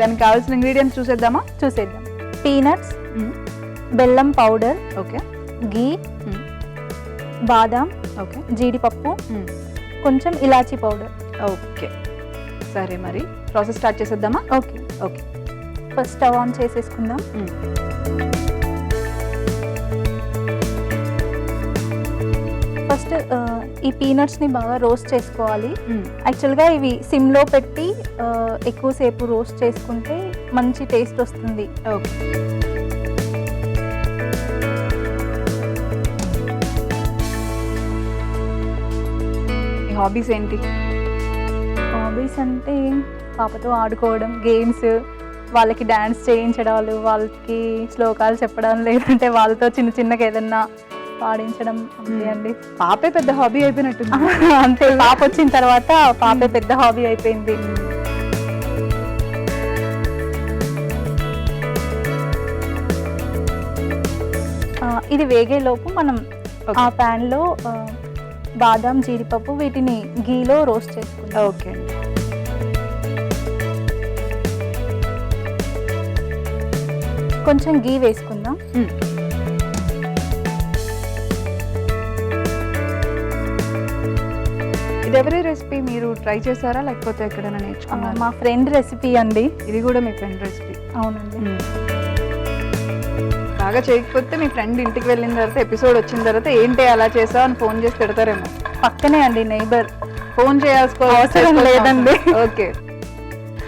దానికి కావాల్సిన ఇంగ్రీడియంట్స్ చూసేద్దామా? చూసేద్దాం. పీనట్స్, బెల్లం పౌడర్, ఓకే, గీ, బాదాం, ఓకే, జీడిపప్పు, కొంచెం ఇలాచీ పౌడర్. ఓకే సరే, మరి ప్రాసెస్ స్టార్ట్ చేసేద్దామా? Okay. Okay, first stove on చేసేసుకుందాం. ఫస్ట్ ఈ పీనట్స్ని బాగా రోస్ట్ చేసుకోవాలి. యాక్చువల్గా ఇవి సిమ్లో పెట్టి ఎక్కువసేపు రోస్ట్ చేసుకుంటే మంచి టేస్ట్ వస్తుంది. ఓకే, మీ హాబీస్ ఏంటి? హాబీస్ అంటే పాపతో ఆడుకోవడం, గేమ్స్, వాళ్ళకి డ్యాన్స్ చేయించడాలు, వాళ్ళకి శ్లోకాలు చెప్పడం, లేదంటే వాళ్ళతో చిన్న చిన్నగా ఏదన్నా పాడించడం, అంతే అండి. పాపే పెద్ద హాబీ అయిపోయినట్టుంది. అంతే, పాప వచ్చిన తర్వాత పాపే పెద్ద హాబీ అయిపోయింది. ఇది వేగేలోపు మనం ఆ ప్యాన్లో బాదాం, జీడిపప్పు వీటిని గీలో రోస్ట్ చేసుకుంటాం. ఓకే, కొంచెం గీ వేసుకుందాం. ఇది ఎవరి రెసిపీ? మీరు ట్రై చేశారా లేకపోతే ఎక్కడైనా నేర్చుకున్నారా? మా ఫ్రెండ్ రెసిపీ అండి. ఇది కూడా మీ ఫ్రెండ్ రెసిపీ? అవునండి. బాగా చేయకపోతే మీ ఫ్రెండ్ ఇంటికి వెళ్ళిన తర్వాత, ఎపిసోడ్ వచ్చిన తర్వాత ఏంటి అలా చేసావు అని ఫోన్ చేసి పెడతారేమో. పక్కనే అండి, నైబర్. ఫోన్ చేయాల్సుకో అవసరం లేదండి. ఓకే,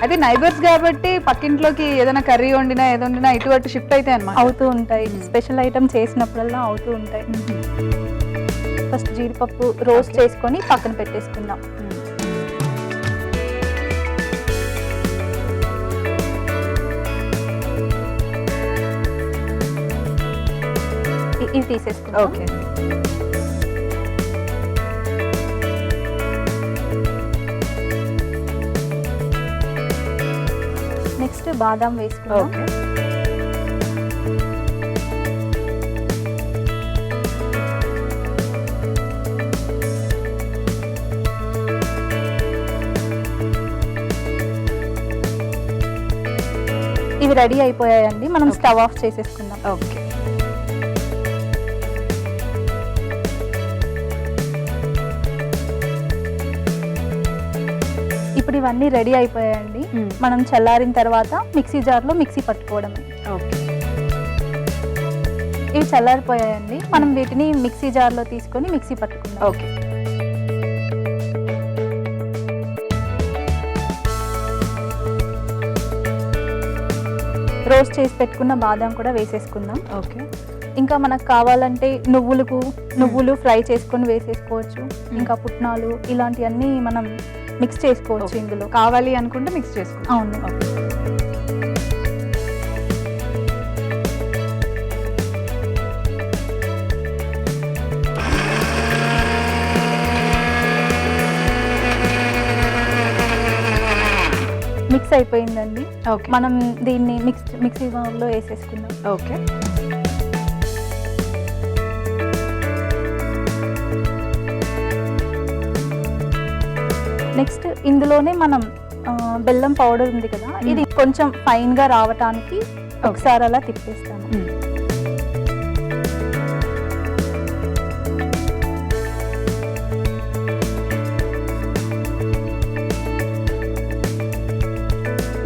అయితే నైబర్స్ కాబట్టి పక్కింట్లోకి ఏదైనా కర్రీ వండినా ఏదో వండినా ఇటు అటు షిఫ్ట్ అయితే అన్నమాట. అవుతూ ఉంటాయి. స్పెషల్ ఐటమ్ చేసినప్పుడల్లా అవుతూ ఉంటాయి. ఫస్ట్ జీడిపప్పు రోస్ట్ చేసుకొని పక్కన పెట్టేసుకుందాం. ఇవి తీసేసుకుందాం. ఓకే, నెక్స్ట్ బాదాం వేసుకుందాం. ఓకే, ఇవి రెడీ అయిపోయాయండి. మనం స్టవ్ ఆఫ్ చేసేసుకుందాం. ఓకే, ఇప్పుడు ఇవన్నీ రెడీ అయిపోయాయండి. మనం చల్లారిన తర్వాత మిక్సీ జార్లో మిక్సీ పట్టుకోవడమే. ఓకే, ఇవి చల్లారిపోయాయండి. మనం వీటిని మిక్సీ జార్లో తీసుకొని మిక్సీ పట్టుకుందాం. ఓకే, రోస్ట్ చేసి పెట్టుకున్న బాదాం కూడా వేసేసుకుందాం. ఓకే, ఇంకా మనకు కావాలంటే నువ్వులు ఫ్రై చేసుకొని వేసేసుకోవచ్చు. ఇంకా పుట్నాలు ఇలాంటివన్నీ మనం మిక్స్ చేసుకోవచ్చు ఇందులో. కావాలి అనుకుంటే మిక్స్ చేసుకోవచ్చు. అవును. మిక్స్ అయిపోయిందండి. ఓకే, మనం దీన్ని మిక్సీ బౌల్లో వేసేసుకుందాం. ఓకే, నెక్స్ట్ ఇందులోనే మనం బెల్లం పౌడర్ ఉంది కదా, ఇది కొంచెం ఫైన్ గా రావటానికి ఒకసారి అలా తిప్పేస్తాను.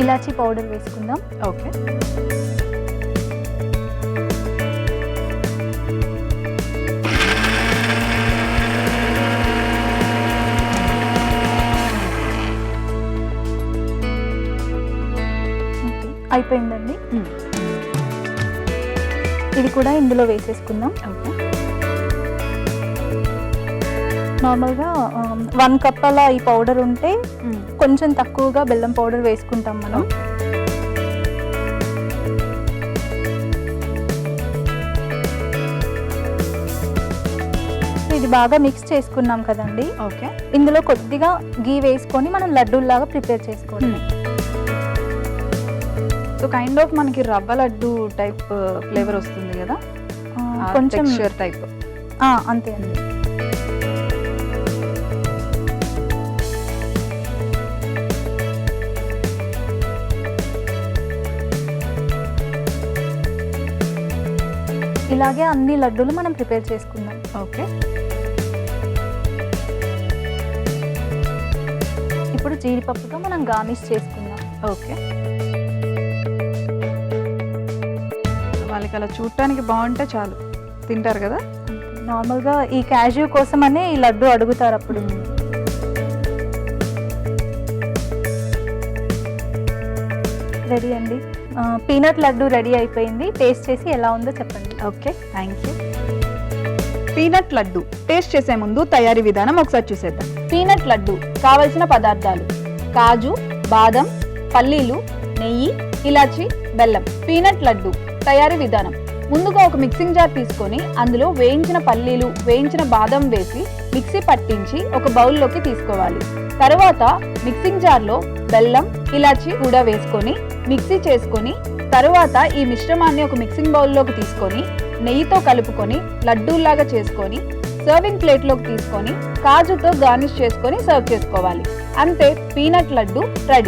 ఇలాచీ పౌడర్ వేసుకుందాం. ఓకే, అయిపోయిందండి. ఇది కూడా ఇందులో వేసేసుకుందాం. ఓకే, నార్మల్గా 1 కప్ అలా ఈ పౌడర్ ఉంటే కొంచెం తక్కువగా బెల్లం పౌడర్ వేసుకుంటాం మనం. ఇది బాగా మిక్స్ చేసుకున్నాం కదండి. ఓకే, ఇందులో కొద్దిగా గీ వేసుకొని మనం లడ్డూలాగా ప్రిపేర్ చేసుకోవడం. సో కైండ్ ఆఫ్ మనకి రవ్వ లడ్డు టైప్ ఫ్లేవర్ వస్తుంది కదా, కొంచెం టైప్. అంతే అండి. ఇలాగే అన్ని లడ్డూలు మనం ప్రిపేర్ చేసుకుందాం. ఓకే. ఇప్పుడు జీడిపప్పుతో మనం గార్నిష్ చేసుకుందాం. ఓకే. వాళ్ళకి అలా చూడటానికి బాగుంటే చాలు, తింటారు కదా. నార్మల్గా ఈ క్యాష్యూ కోసమనే ఈ లడ్డు అడుగుతారు అప్పుడు. రెడీ అండి, పీనట్ లడ్డు రెడీ అయిపోయింది. టేస్ట్ చేసి ఎలా ఉందో చెప్పండి. Okay, thank you. Peanut laddu taste చేసే ముందు తయారీ విధానం ఒకసారి చూసేద్దాం. పీనట్ లడ్డు కావలసిన పదార్థాలు: కాజు, బాదం, పల్లీలు, నెయ్యి, ఇలాచి, బెల్లం. పీనట్ లడ్డు తయారీ విధానం: ముందుగా ఒక మిక్సింగ్ జార్ తీసుకొని అందులో వేయించిన పల్లీలు, వేయించిన బాదం వేసి మిక్సీ పట్టించి ఒక బౌల్లోకి తీసుకోవాలి. తర్వాత మిక్సింగ్ జార్లో బెల్లం, ఇలాచి కూడా వేసుకొని మిక్సీ చేసుకొని తరువాత ఈ మిశ్రమాన్ని ఒక మిక్సింగ్ బౌల్లోకి తీసుకొని నెయ్యితో కలుపుకొని లడ్డూల్లాగా చేసుకొని సర్వింగ్ ప్లేట్లోకి తీసుకొని కాజుతో గార్నిష్ చేసుకొని సర్వ్ చేసుకోవాలి. అంతే, పీనట్ లడ్డు రెడీ.